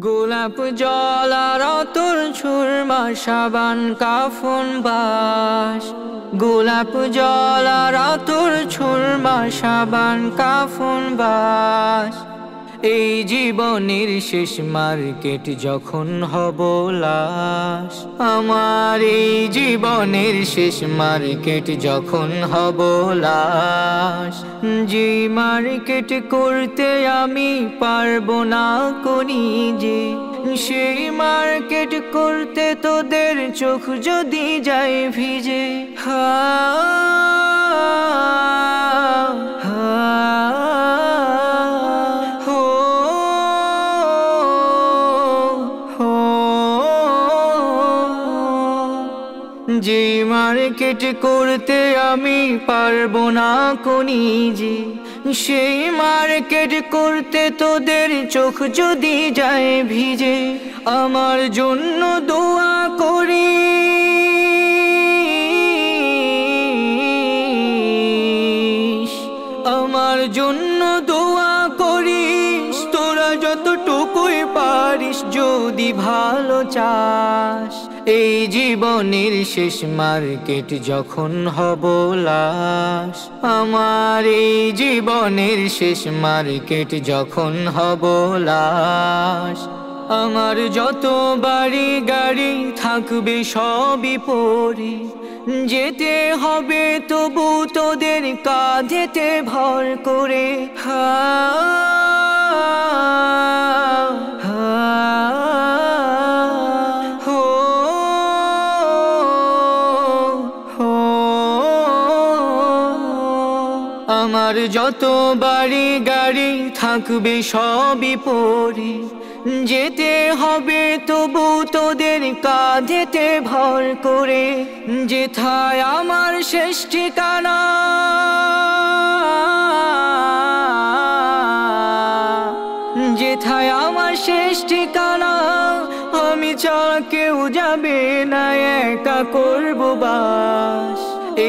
গোলাপ জল আর অতর সুরমা সাবান কাফন বাস। গোলাপ জল আর অতর সুরমা সাবান কাফন বাস। এই জীবনের শেষ মার্কেট যখন হব লাশ, আমার এই জীবনের শেষ মার্কেট যখন হব লাশ। যে মার্কেট করতে আমি পারবো না কোনি যে, সেই মার্কেট করতে তোদের চোখ যদি যায় ভিজে। যে মার্কেট করতে আমি পারবো না কোনি যে, সেই মার্কেট করতে তোদের চোখ যদি যায় ভিজে। আমার জন্য দোয়া করিস, আমার জন্য দোয়া করিস, তোরা যতটুকুই পারিস যদি ভালো চাস। এই জীবনের শেষ মার্কেট যখন হব লাশ, আমার এই জীবনের শেষ মার্কেট যখন হব লাশ। আমার যত বাড়ি গাড়ি থাকবে সবই পড়ে, যেতে হবে তবু তোদের কাঁধেতে ভর করে। আমার যত বাড়ি গাড়ি থাকবে সবই পড়ে, যেতে হবে তবু তোদের কাঁধেতে ভর করে। যেথায় আমার শেষ ঠিকানা, যেথায় আমার শেষ ঠিকানা, আমি ছাড়া কেউ যাবে না, একা করব বাস।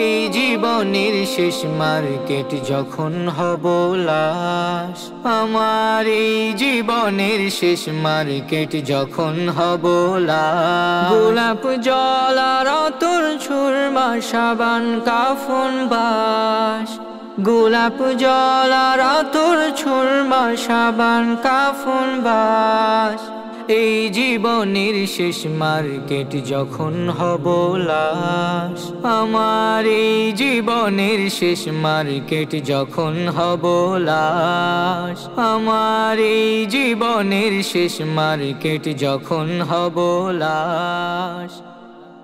এই জীবনের শেষ মার্কেট যখন হব লাশ, আমার এই জীবনের শেষ মার্কেট যখন হব লাশ। গোলাপ জল আর অতর সুরমা সাবান কাফন বাস। গোলাপ জল আর অতর সুরমা সাবান কাফন বাস। এই জীবনের শেষ মার্কেট যখন হব লাশ, আমার এই জীবনের শেষ মার্কেট যখন হব লাশ। আমার এই জীবনের শেষ মার্কেট যখন হব লাশ।